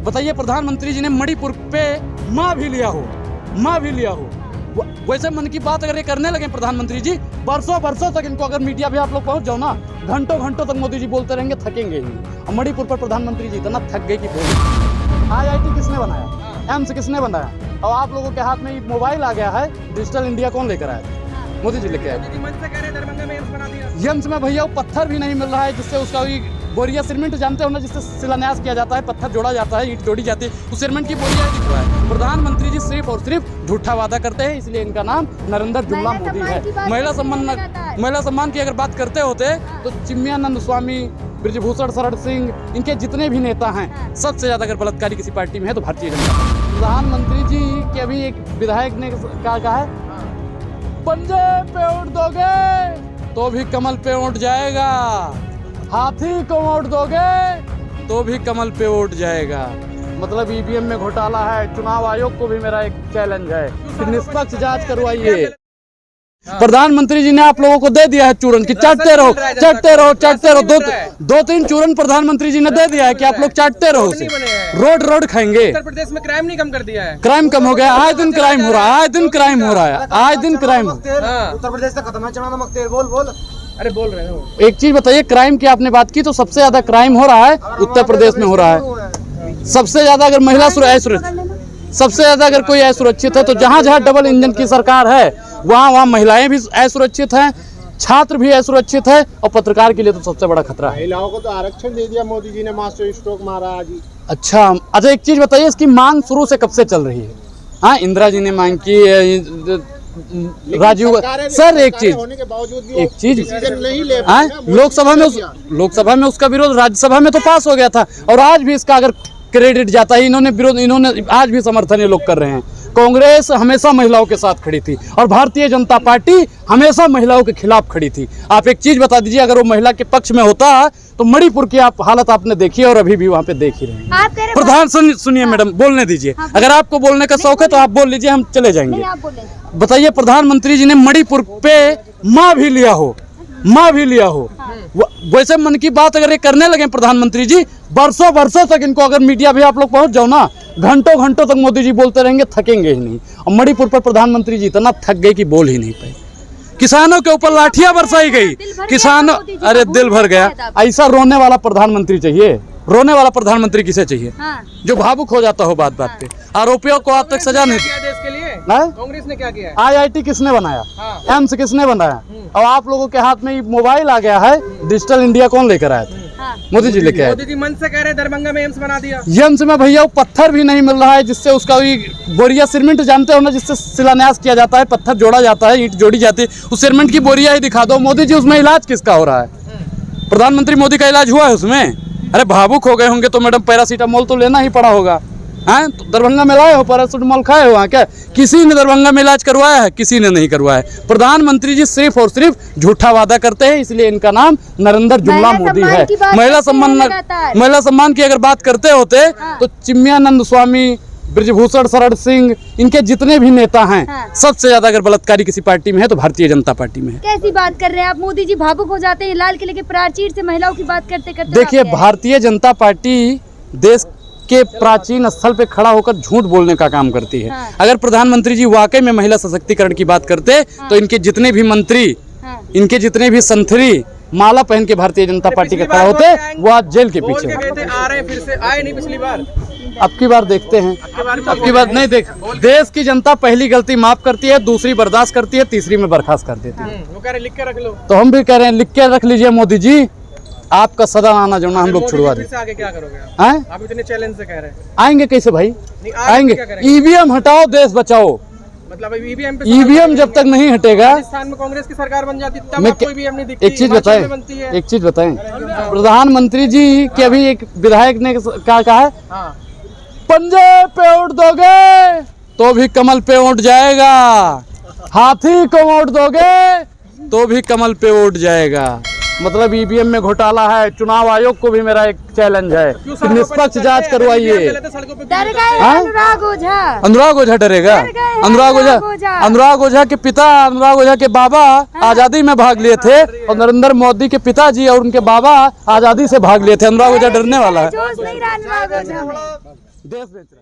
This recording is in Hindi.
बताइए, प्रधानमंत्री जी ने मणिपुर पे माँ भी लिया हो, वैसे मन की बात अगर ये करने लगे प्रधानमंत्री जी, बरसों तक इनको अगर मीडिया भी आप लोग पहुंच जाओ ना, घंटों तक मोदी जी बोलते रहेंगे, थकेंगे ही नहीं। और मणिपुर पर प्रधानमंत्री जी इतना थक गए कि बोल। IIT किसने बनाया, एम्स किसने बनाया, और आप लोगों के हाथ में मोबाइल आ गया है, डिजिटल इंडिया कौन लेकर आया? मोदी जी लेके आए। एम्स में भैया वो पत्थर भी नहीं मिल रहा है जिससे उसका बोरिया सीमेंट जानते हो ना, जिससे शिलान्यास किया जाता है, पत्थर जोड़ा जाता है, ईंट जोड़ी जाती है, उस सीमेंट की बोरिया दिख रहा है। प्रधानमंत्री जी सिर्फ और सिर्फ झूठा वादा करते हैं, इसलिए इनका नाम नरेंद्र जुल्ला मोदी है। महिला सम्मान की अगर बात करते होते तो चिन्मयानंद स्वामी, ब्रजभूषण शरण सिंह, इनके जितने भी नेता हैं, सबसे ज्यादा अगर बलात्कारी किसी पार्टी में है तो भारतीय जनता पार्टी। प्रधानमंत्री जी के अभी एक विधायक ने कहा है, पंजे पे वोट दोगे तो भी कमल पे वोट जाएगा, हाथी को वोट दोगे तो भी कमल पे वोट जाएगा। मतलब EVM में घोटाला है। चुनाव आयोग को भी मेरा एक चैलेंज है कि निष्पक्ष जांच करवाइए। प्रधानमंत्री जी ने आप लोगों को दे दिया है चूरन कि चाटते रहो। दो तीन चूरन प्रधानमंत्री जी ने दे दिया है कि आप लोग चाटते रहो, उसे रोड खाएंगे। उत्तर प्रदेश में क्राइम नहीं कम कर दिया है, क्राइम कम हो गया, आए दिन क्राइम हो रहा है, उत्तर प्रदेश से खत्म है चना नमक तेल। बोल अरे बोल रहे हो। एक चीज बताइए, क्राइम की आपने बात की तो सबसे ज्यादा क्राइम हो रहा है उत्तर प्रदेश में हो रहा है। सबसे ज्यादा अगर महिला सबसे ज्यादा अगर कोई असुरक्षित है तो जहाँ डबल इंजन की सरकार है वहाँ महिलाएं भी असुरक्षित हैं, छात्र भी असुरक्षित है, और पत्रकार के लिए तो सबसे बड़ा खतरा है। महिलाओं को तो आरक्षण दे दिया मोदी जी ने, मास्टर स्ट्रोक मारा आज ही। अच्छा, एक चीज बताइए, इसकी मांग शुरू से कब से चल रही है? हाँ, इंदिरा जी ने मांग की, राजीव सर, एक चीज नहीं ले लोकसभा में उसका विरोध राज्यसभा में तो पास हो गया था, और आज भी इसका अगर क्रेडिट जाता है, इन्होंने आज भी समर्थन ये लोग कर रहे हैं। कांग्रेस हमेशा महिलाओं के साथ खड़ी थी और भारतीय जनता पार्टी हमेशा महिलाओं के खिलाफ खड़ी थी। आप एक चीज बता दीजिए, अगर वो महिला के पक्ष में होता तो मणिपुर की आप हालत आपने देखी और अभी भी वहाँ पे देख ही रहे हैं। प्रधान सुनिए मैडम, बोलने दीजिए। अगर आपको बोलने का शौक है तो आप बोल लीजिए, हम चले जाएंगे। बताइए, प्रधानमंत्री जी ने मणिपुर पे माँ भी लिया हो, वैसे मन की बात अगर ये करने लगे प्रधानमंत्री जी, बरसों तक इनको अगर मीडिया भी आप लोग पहुंच जाओ ना, घंटों तक मोदी जी बोलते रहेंगे, थकेंगे ही नहीं। और मणिपुर पर प्रधानमंत्री जी इतना थक गए कि बोल ही नहीं पाए। किसानों के ऊपर लाठियां बरसाई गई, किसानों, अरे दिल भर गया। ऐसा रोने वाला प्रधानमंत्री चाहिए। रोने वाला प्रधानमंत्री किसे चाहिए? जो भावुक हो जाता हो बात पे। आरोपियों को आज तक सजा नहीं दी। कांग्रेस ने क्या किया? IIT किसने बनाया, एम्स किसने बनाया, और आप लोगों के हाथ में मोबाइल आ गया है, डिजिटल इंडिया कौन लेकर आया था? मोदी जी लेके आए। मोदी जी मन से कह रहे हैं दरभंगा में एम्स बना दिया। एम्स में भैया वो पत्थर भी नहीं मिल रहा है जिससे उसका बोरिया सीमेंट जानते हो ना, जिससे शिलान्यास किया जाता है, पत्थर जोड़ा जाता है, ईंट जोड़ी जाती है, उस सीमेंट की बोरिया ही दिखा दो। मोदी जी, उसमें इलाज किसका हो रहा है? प्रधानमंत्री मोदी का इलाज हुआ है उसमें? अरे भावुक हो गए होंगे तो मैडम पैरासीटामोल तो लेना ही पड़ा होगा। हैं, तो दरभंगा में लाए हो, पैरासीटामोल खाए हो वहाँ क्या? किसी ने दरभंगा में इलाज करवाया है? किसी ने नहीं करवाया है। प्रधानमंत्री जी सिर्फ और सिर्फ झूठा वादा करते हैं, इसलिए इनका नाम नरेंद्र जुल्ला मोदी है। महिला सम्मान की अगर बात करते होते तो चिन्मयानंद स्वामी, ब्रजभूषण शरण सिंह, इनके जितने भी नेता हैं, सबसे ज्यादा अगर बलात्कारी किसी पार्टी में है तो भारतीय जनता पार्टी में है। कैसी बात कर रहे हैं आप? मोदी जी भावुक हो जाते हैं, लाल किले के प्राचीर से महिलाओं की बात करते। देखिए, भारतीय जनता पार्टी देश के प्राचीन स्थल पे खड़ा होकर झूठ बोलने का काम करती है। अगर प्रधानमंत्री जी वाकई में महिला सशक्तिकरण की बात करते तो इनके जितने भी मंत्री, इनके जितने भी संतरी माला पहन के भारतीय जनता पार्टी के खड़ा होते, वो आज जेल के पीछे। आ रहे फिर से आए नहीं पिछली बार। अब की बार देखते हैं, अब की बार नहीं देख। देश की जनता पहली गलती माफ करती है, दूसरी बर्दाश्त करती है, तीसरी में बर्खास्त कर देती है। वो कह रहे लिख के रख लो, तो हम भी कह रहे हैं लिख के रख लीजिए मोदी जी, आपका सदा आना जो ना हम लोग छुड़वा दें। आगे क्या करोगे आप इतने चैलेंज से कह रहे हैं? आएंगे कैसे भाई? आएंगे। EVM हटाओ, देश बचाओ। मतलब EVM जब तक नहीं हटेगा, राजस्थान में कांग्रेस की सरकार बन जाती तब आपको EVM नहीं दिखती। एक चीज बताएं, प्रधानमंत्री जी के अभी एक विधायक ने कहा है, पंजे पे वोट दोगे तो भी कमल पे वोट जाएगा, हाथी को वोट दोगे तो भी कमल पे वोट जाएगा। मतलब EVM में घोटाला है। चुनाव आयोग को भी मेरा एक चैलेंज है कि निष्पक्ष जांच करवाइए। अनुराग ओझा डरेगा? अनुराग ओझा के पिता, अनुराग ओझा के बाबा आजादी में भाग लिए थे, और नरेंद्र मोदी के पिताजी और उनके बाबा आजादी से भाग लिए थे। अनुराग ओझा डरने वाला है? देश बेच रहा है।